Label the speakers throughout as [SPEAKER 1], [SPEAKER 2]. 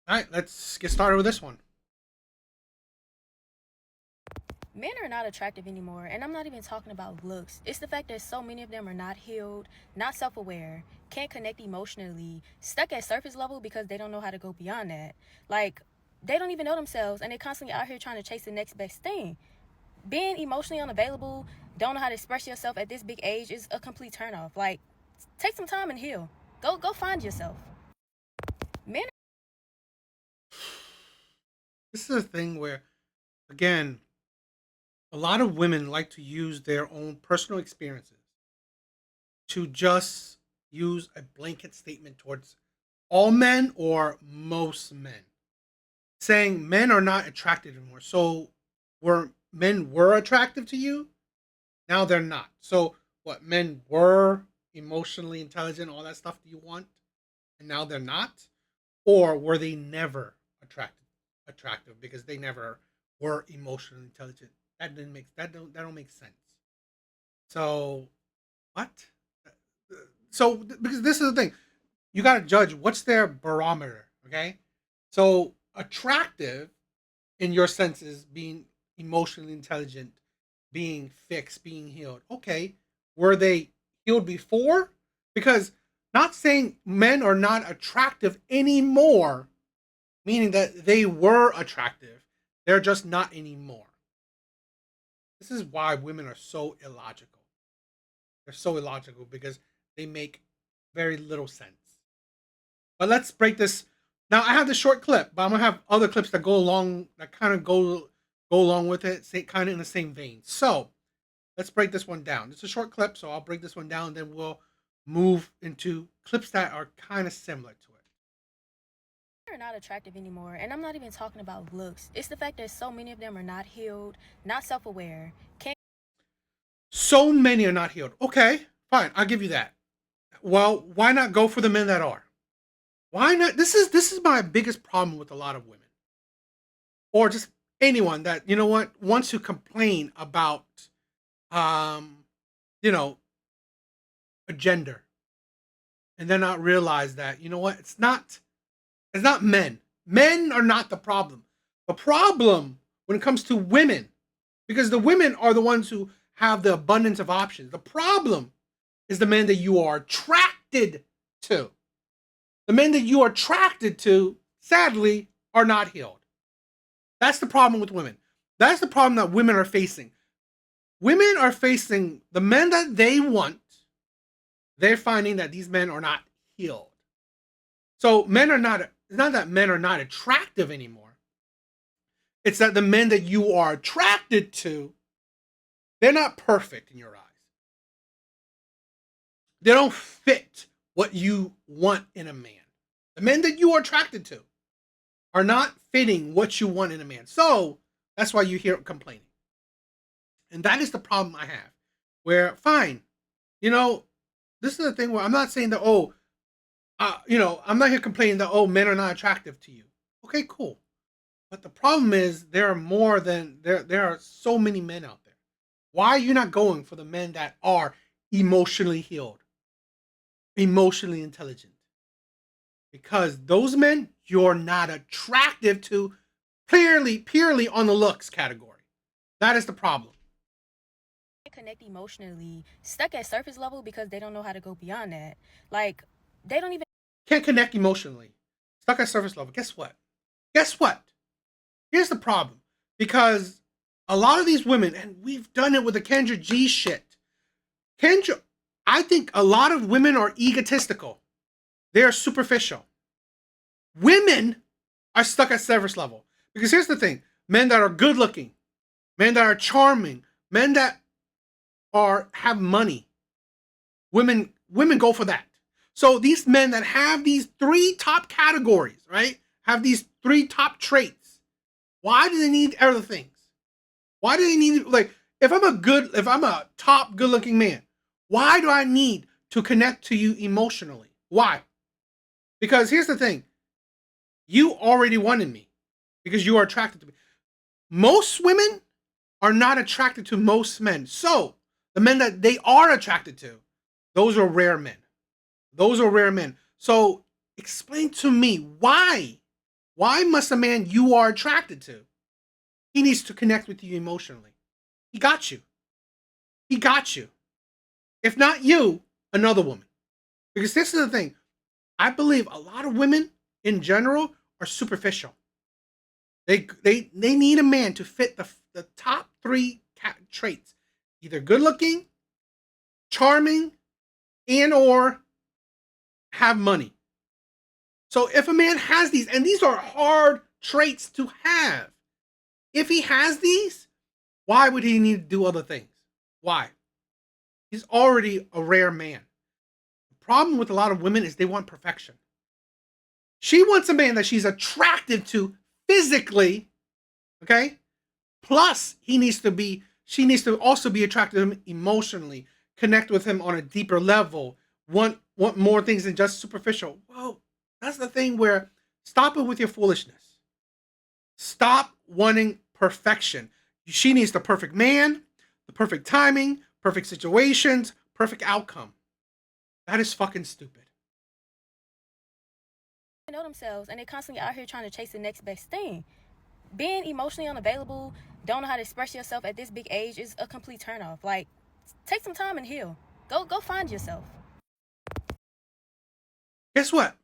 [SPEAKER 1] All right, let's get started with this one.
[SPEAKER 2] Men are not attractive anymore, and I'm not even talking about looks. It's the fact that so many of them are not healed, not self aware, can't connect emotionally, stuck at surface level because they don't know how to go beyond that. Like, they don't even know themselves, and they're constantly out here trying to chase the next best thing. Being emotionally unavailable, don't know how to express yourself at this big age is a complete turnoff. Like, take some time and heal. Go find yourself. Men.
[SPEAKER 1] This is a thing where, again, a lot of women like to use their own personal experiences to just use a blanket statement towards all men or most men, saying men are not attractive anymore. So, were men were attractive to you? Now they're not. So, what men were emotionally intelligent, all that stuff that you want, and now they're not? Or were they never attractive because they never were emotionally intelligent? That don't make sense. So what? So because this is the thing, you got to judge what's their barometer. Okay, so attractive in your sense is being emotionally intelligent, being fixed, being healed. Okay, were they healed before? Because not saying men are not attractive anymore, meaning that they were attractive. They're just not anymore. This is why women are so illogical. They're so illogical because they make very little sense. But let's break this. Now I have the short clip, but I'm gonna have other clips that go along that kind of go along with it, say kind of in the same vein. So let's break this one down. It's a short clip, so I'll break this one down. Then we'll move into clips that are kind of similar to it.
[SPEAKER 2] Are not attractive anymore, and I'm not even talking about looks. It's the fact that so many of them are not healed, not self aware, can't.
[SPEAKER 1] So many are not healed. Okay, fine, I'll give you that. Well, why not go for the men that are? Why not? This is my biggest problem with a lot of women, or just anyone that wants to complain about, um, you know, a gender, and then not realize that it's not men. Men are not the problem. The problem when it comes to women, because the women are the ones who have the abundance of options. The problem is the men that you are attracted to. The men that you are attracted to, sadly, are not healed. That's the problem with women. That's the problem that women are facing. Women are facing the men that they want. They're finding that these men are not healed. So men are not, it's not that men are not attractive anymore. It's that the men that you are attracted to, they're not perfect in your eyes. They don't fit what you want in a man. The men that you are attracted to are not fitting what you want in a man. So that's why you hear complaining. And that is the problem I have. Where, fine, you know, this is the thing where I'm not saying that, I'm not here complaining that, men are not attractive to you. Okay, cool. But the problem is there are so many men out there. Why are you not going for the men that are emotionally healed, emotionally intelligent? Because those men you're not attractive to, purely on the looks category. That is the problem.
[SPEAKER 2] Connect emotionally, stuck at surface level because they don't know how to go beyond that. Like, they don't even.
[SPEAKER 1] Can't connect emotionally. Stuck at surface level. Guess what? Guess what? Here's the problem. Because a lot of these women, and we've done it with the Kendra G shit. Kendra, I think a lot of women are egotistical. They are superficial. Women are stuck at surface level. Because here's the thing, men that are good looking, men that are charming, men that have money, women go for that. So these men that have these three top categories, right? Have these three top traits. Why do they need other things? Why do they need, like, if I'm a top good looking man, why do I need to connect to you emotionally? Why? Because here's the thing, you already wanted me because you are attracted to me. Most women are not attracted to most men. So the men that they are attracted to, those are rare men. Those are rare men. So explain to me why. Why must a man you are attracted to? He needs to connect with you emotionally. He got you. He got you. If not you, another woman. Because this is the thing. I believe a lot of women in general are superficial. They need a man to fit the top three traits: either good looking, charming, and or have money. So if a man has these, and these are hard traits to have, if he has these, why would he need to do other things? Why? He's already a rare man. The problem with a lot of women is they want perfection. She wants a man that she's attracted to physically, okay? Plus, she needs to also be attracted to him emotionally, connect with him on a deeper level, want more things than just superficial. Well, that's the thing where stop it with your foolishness. Stop wanting perfection. She needs the perfect man, the perfect timing, perfect situations, perfect outcome. That is fucking stupid.
[SPEAKER 2] They know themselves and they're constantly out here trying to chase the next best thing. Being emotionally unavailable, don't know how to express yourself at this big age is a complete turnoff. Like, take some time and heal. Go find yourself.
[SPEAKER 1] Guess what?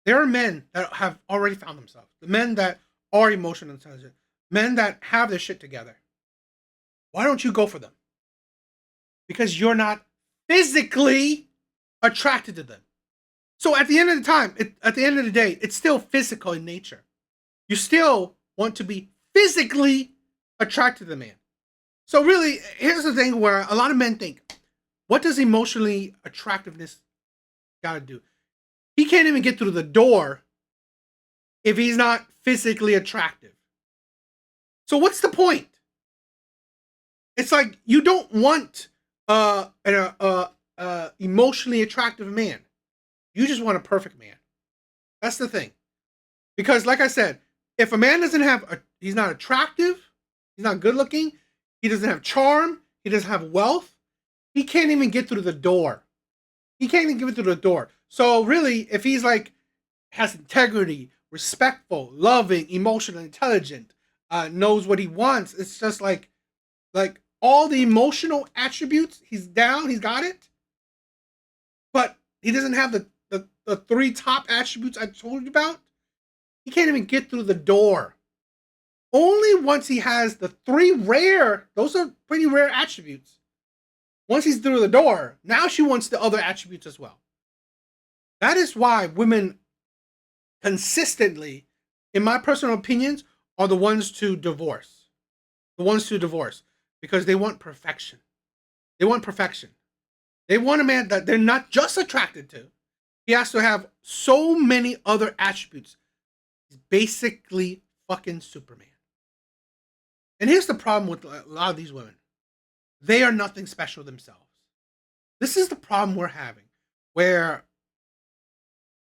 [SPEAKER 1] There are men that have already found themselves. The men that are emotionally intelligent, men that have their shit together. Why don't you go for them? Because you're not physically attracted to them. So at the end of the time, at the end of the day, it's still physical in nature. You still want to be physically attracted to the man. So really, here's the thing where a lot of men think, what does emotionally attractiveness got to do? He can't even get through the door if he's not physically attractive. So what's the point? It's like you don't want an emotionally attractive man. You just want a perfect man. That's the thing. Because like I said, if a man doesn't have he's not attractive, he's not good looking, he doesn't have charm, he doesn't have wealth, he can't even get through the door. He can't even get through the door. So really, if he's like has integrity, respectful, loving, emotional, intelligent, knows what he wants, it's just like all the emotional attributes, he's down, he's got it. But he doesn't have the three top attributes I told you about. He can't even get through the door. Only once he has the three rare, those are pretty rare attributes. Once he's through the door, now she wants the other attributes as well. That is why women consistently, in my personal opinions, are the ones to divorce. The ones to divorce. Because they want perfection. They want perfection. They want a man that they're not just attracted to. He has to have so many other attributes. He's basically fucking Superman. And here's the problem with a lot of these women. They are nothing special themselves. This is the problem we're having, where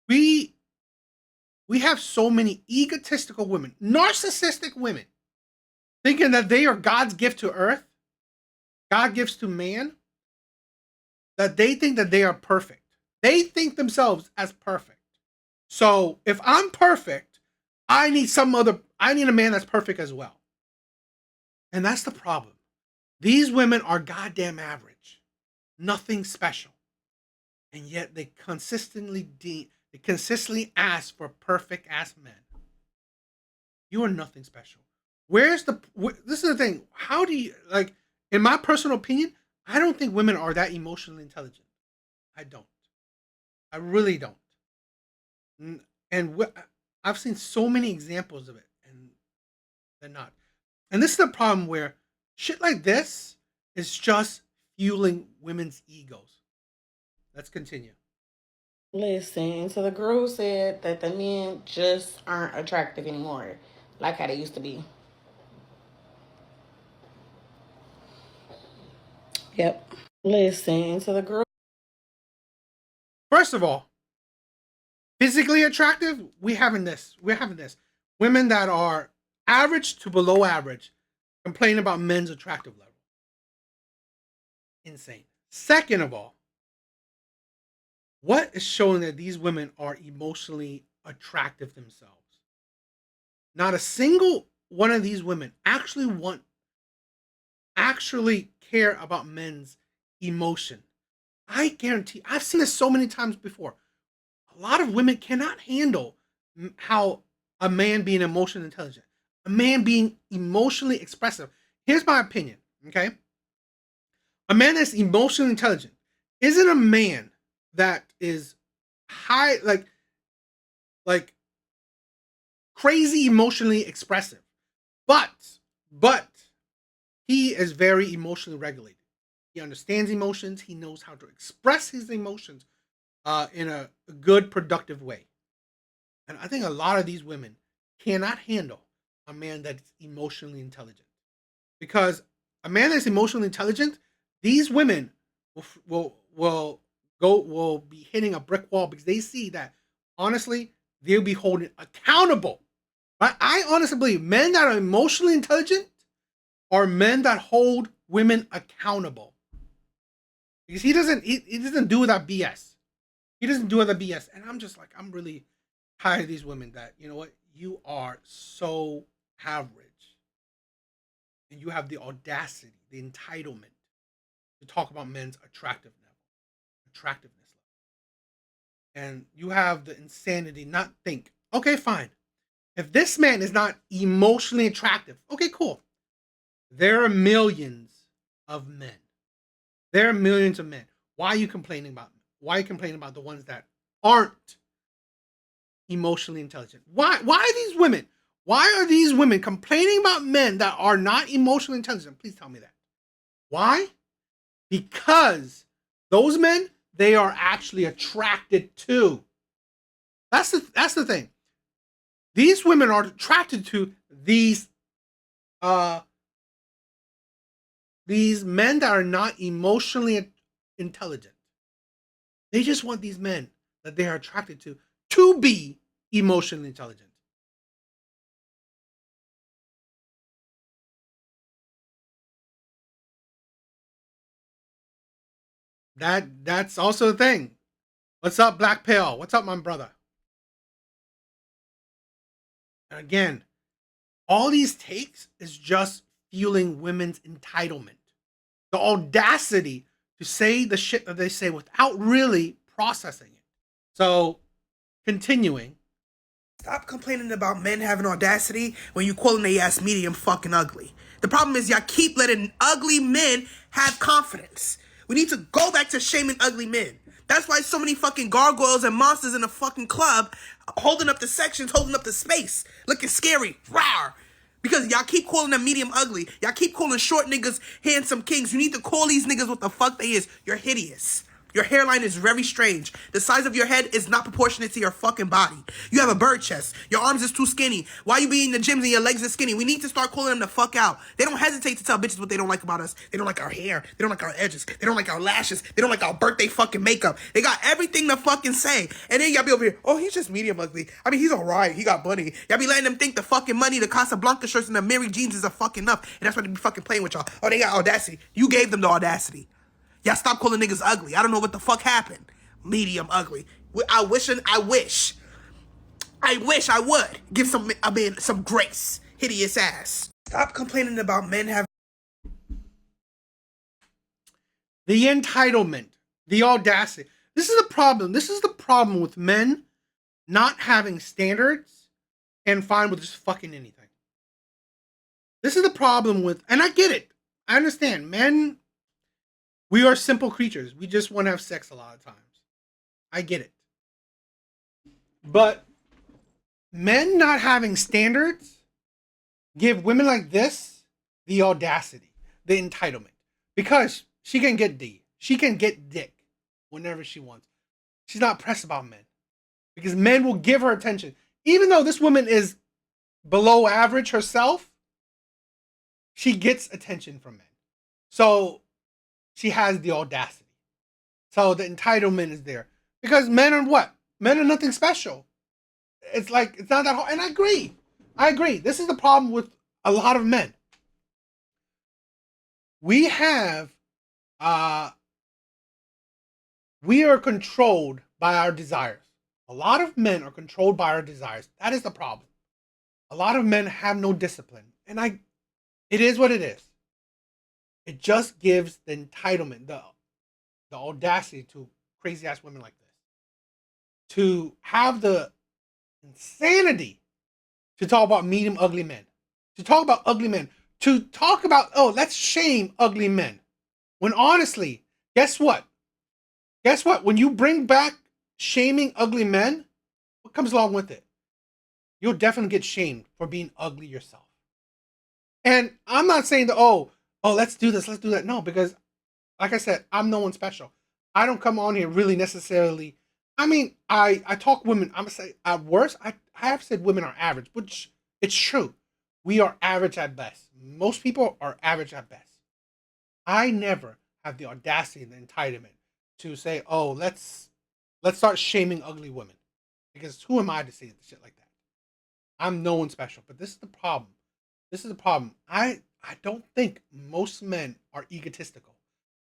[SPEAKER 1] we have so many egotistical women, narcissistic women, thinking that they are God's gift to earth, God gives to man, that they think that they are perfect. They think themselves as perfect. So if I'm perfect, I need a man that's perfect as well. And that's the problem. These women are goddamn average. Nothing special. And yet they consistently ask for perfect ass men. You are nothing special. This is the thing. How do you, like, in my personal opinion, I don't think women are that emotionally intelligent. I don't. I really don't. And I've seen so many examples of it, and they're not. And this is the problem where shit like this is just fueling women's egos. Let's continue.
[SPEAKER 3] Listen, so the girl said that the men just aren't attractive anymore, like how they used to be. Yep. Listen, so the girl.
[SPEAKER 1] First of all, physically attractive, we're having this. Women that are average to below average complain about men's attractive level. Insane. Second of all, what is showing that these women are emotionally attractive themselves? Not a single one of these women actually care about men's emotion. I guarantee, I've seen this so many times before. A lot of women cannot handle how a man being emotionally intelligent, a man being emotionally expressive. Here's my opinion, okay? A man that's emotionally intelligent isn't a man that is high, like crazy emotionally expressive, but he is very emotionally regulated. He understands emotions. He knows how to express his emotions in a good, productive way. And I think a lot of these women cannot handle a man that's emotionally intelligent, because a man that's emotionally intelligent, these women will be hitting a brick wall, because they see that honestly they'll be holding accountable. But I honestly believe men that are emotionally intelligent are men that hold women accountable, because he doesn't do that BS. He doesn't do that BS, and I'm just like, I'm really tired of these women that, you know what, you are so average, and you have the audacity, the entitlement to talk about men's attractiveness level, and you have the insanity not think, okay, fine, if this man is not emotionally attractive, okay, cool. There are millions of men. There are millions of men. Why are you complaining about? Why are you complaining about the ones that aren't emotionally intelligent? Why are these women? Why are these women complaining about men that are not emotionally intelligent? Please tell me that. Why? Because those men, they are actually attracted to. That's the thing. These women are attracted to uh these men that are not emotionally intelligent. They just want these men that they are attracted to be emotionally intelligent. That's also the thing. What's up, Black Pill? What's up, my brother? And again, all these takes is just fueling women's entitlement. The audacity to say the shit that they say without really processing it. So, continuing.
[SPEAKER 4] Stop complaining about men having audacity when you calling their ass medium fucking ugly. The problem is y'all keep letting ugly men have confidence. We need to go back to shaming ugly men. That's why so many fucking gargoyles and monsters in the fucking club holding up the sections, holding up the space, looking scary. Rawr. Because y'all keep calling them medium ugly. Y'all keep calling short niggas handsome kings. You need to call these niggas what the fuck they is. You're hideous. Your hairline is very strange. The size of your head is not proportionate to your fucking body. You have a bird chest. Your arms is too skinny. Why you be in the gyms and your legs are skinny? We need to start calling them the fuck out. They don't hesitate to tell bitches what they don't like about us. They don't like our hair. They don't like our edges. They don't like our lashes. They don't like our birthday fucking makeup. They got everything to fucking say. And then y'all be over here, oh, he's just medium ugly. I mean, he's alright. He got money. Y'all be letting them think the fucking money, the Casablanca shirts, and the Mary jeans is a fucking enough. And that's why they be fucking playing with y'all. Oh, they got audacity. You gave them the audacity. Y'all stop calling niggas ugly. I don't know what the fuck happened. Medium ugly. I wish I would give some a man some grace. Hideous ass. Stop complaining about men having
[SPEAKER 1] The entitlement, the audacity. This is the problem. This is the problem with men not having standards and fine with just fucking anything. This is the problem with, and I get it. I understand. Men, we are simple creatures. We just want to have sex a lot of times. I get it. But men not having standards give women like this the audacity, the entitlement. Because she can get D. She can get dick whenever she wants. She's not pressed about men. Because men will give her attention. Even though this woman is below average herself, she gets attention from men. So she has the audacity. So the entitlement is there. Because men are what? Men are nothing special. It's like, it's not that hard. And I agree. I agree. This is the problem with a lot of men. We have, we are controlled by our desires. A lot of men are controlled by our desires. That is the problem. a lot of men have no discipline. And it is what it is. It just gives the entitlement, the audacity to crazy ass women like this to have the insanity to talk about medium ugly men, to talk about ugly men, to talk about, oh, let's shame ugly men. When honestly, guess what? Guess what? When you bring back shaming ugly men, what comes along with it? You'll definitely get shamed for being ugly yourself. And I'm not saying that, let's do this, let's do that. No, because like I said, I'm no one special. I don't come on here really necessarily. I mean, I talk women. I'm gonna say at worst, I have said women are average, which it's true. We are average at best. Most people are average at best. I never have the audacity and the entitlement to say, oh, let's start shaming ugly women. Because who am I to say shit like that? I'm no one special. But this is the problem. This is the problem. I don't think most men are egotistical.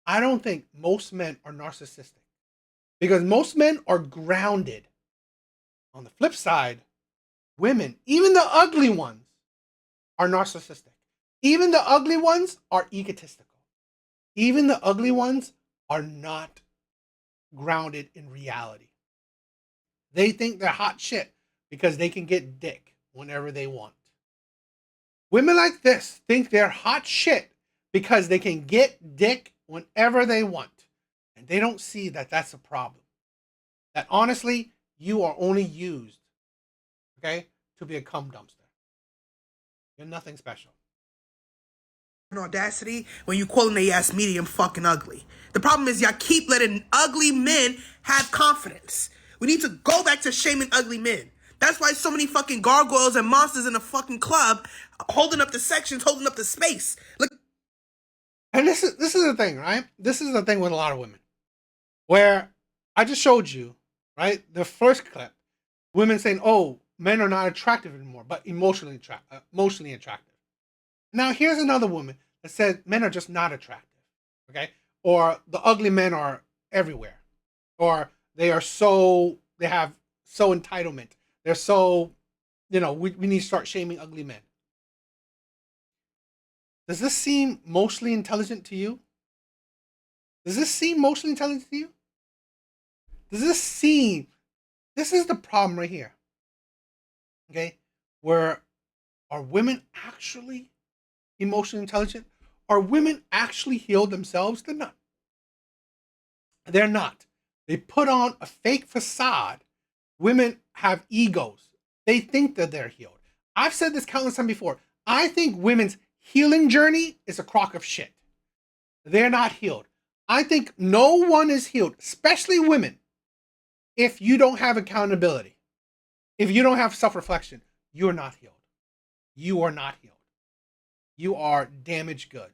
[SPEAKER 1] I don't think most men are narcissistic. Because most men are grounded. On the flip side, women, even the ugly ones, are narcissistic. Even the ugly ones are egotistical. Even the ugly ones are not grounded in reality. They think they're hot shit because they can get dick whenever they want. Women like this think they're hot shit because they can get dick whenever they want. And they don't see that that's a problem. That honestly, you are only used, okay, to be a cum dumpster. You're nothing special.
[SPEAKER 4] Audacity when you calling they ass medium fucking ugly. The problem is y'all keep letting ugly men have confidence. We need to go back to shaming ugly men. That's why so many fucking gargoyles and monsters in the fucking club holding up the sections, holding up the space. Look.
[SPEAKER 1] And this is the thing, right? This is the thing with a lot of women. Where I just showed you, right? The first clip, women saying, oh, men are not attractive anymore, but emotionally attractive. Now here's another woman that said men are just not attractive, okay? Or the ugly men are everywhere. Or they have so entitlement. They're so, we need to start shaming ugly men. Does this seem mostly intelligent to you? Does this seem mostly intelligent to you? This is the problem right here. Okay? Where are women actually emotionally intelligent? Are women actually healed themselves? They're not. They're not. They put on a fake facade. Women have egos. They think that they're healed. I've said this countless times before. I think women's healing journey is a crock of shit. They're not healed. I think no one is healed, especially women, if you don't have accountability. If you don't have self-reflection, you're not healed. You are not healed. You are damaged goods.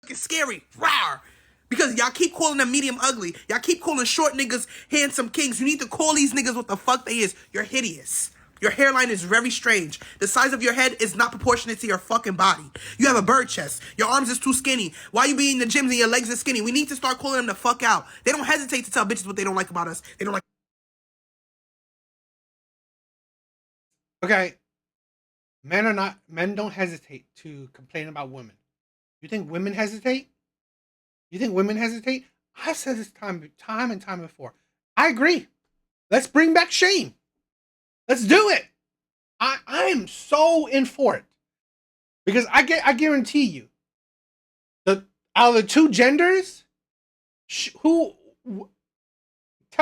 [SPEAKER 4] It's scary. Rawr. Because y'all keep calling them medium ugly. Y'all keep calling short niggas handsome kings. You need to call these niggas what the fuck they is. You're hideous. Your hairline is very strange. The size of your head is not proportionate to your fucking body. You have a bird chest. Your arms is too skinny. Why you be in the gyms and your legs are skinny? We need to start calling them the fuck out. They don't hesitate to tell bitches what they don't like about us. They don't like.
[SPEAKER 1] Okay. Men don't hesitate to complain about women. You think women hesitate? You think women hesitate? I've said this time and time before. I agree. Let's bring back shame. Let's do it. I am so in for it. Because I guarantee you, out of the two genders, tell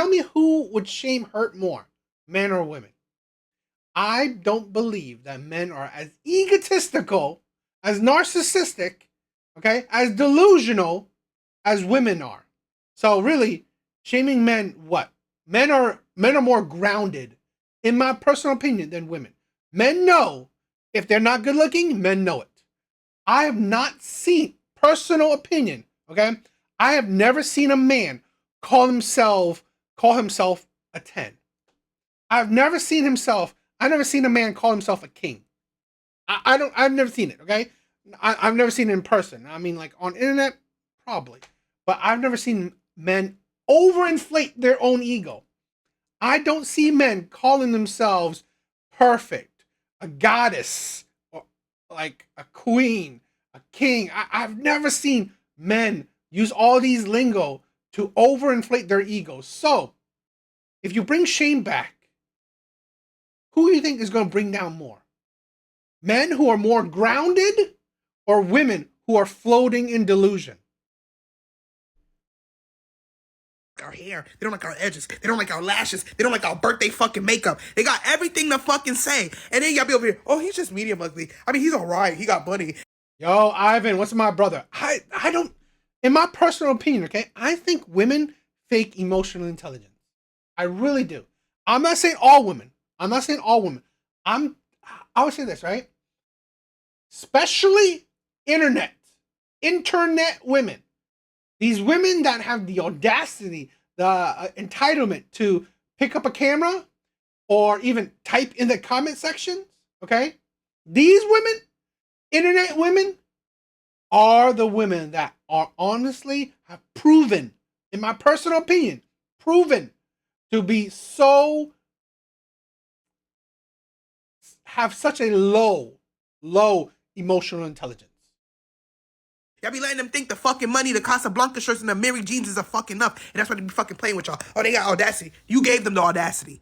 [SPEAKER 1] me who would shame hurt more, men or women? I don't believe that men are as egotistical, as narcissistic, okay, as delusional as women are. So really, shaming men, what? Men are more grounded, in my personal opinion, than women. Men know if they're not good looking, men know it. I have not seen, personal opinion, okay? I have never seen a man call himself a 10. I've never seen a man call himself a king. I've never seen it, okay? I've never seen it in person. I mean, like on internet, probably. But I've never seen men overinflate their own ego. I don't see men calling themselves perfect, a goddess or like a queen, a king. I've never seen men use all these lingo to overinflate their egos. So, if you bring shame back, who do you think is going to bring down more? Men who are more grounded or women who are floating in delusion?
[SPEAKER 4] Our hair. They don't like our edges. They don't like our lashes. They don't like our birthday fucking makeup. They got everything to fucking say. And then y'all be over here, oh, he's just medium ugly. I mean, he's alright. He got money.
[SPEAKER 1] Yo, Ivan, what's my brother? I don't, in my personal opinion, okay, I think women fake emotional intelligence. I really do. I'm not saying all women. I'm not saying all women. I would say this, right? Especially internet women. These women that have the audacity, the entitlement to pick up a camera or even type in the comment sections, okay? These women, internet women, are the women that are honestly have proven, in my personal opinion, proven to be have such a low emotional intelligence.
[SPEAKER 4] Y'all be letting them think the fucking money, the Casablanca shirts, and the Mary jeans is a fucking up. And that's why they be fucking playing with y'all. Oh, they got audacity. You gave them the audacity.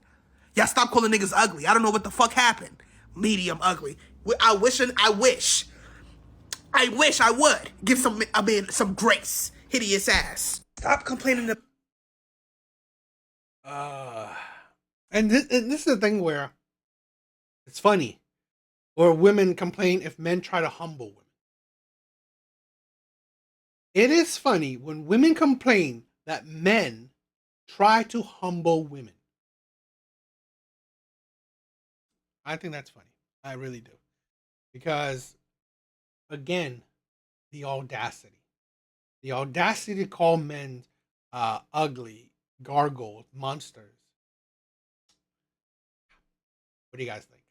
[SPEAKER 4] Y'all stop calling niggas ugly. I don't know what the fuck happened. Medium ugly. I wish I would give some a man some grace. Hideous ass. Stop complaining.
[SPEAKER 1] And this is the thing where it's funny, where women complain if men try to humble women. It is funny when women complain that men try to humble women. I think that's funny. I really do. Because, again, the audacity. The audacity to call men ugly, gargoyles, monsters. What do you guys think?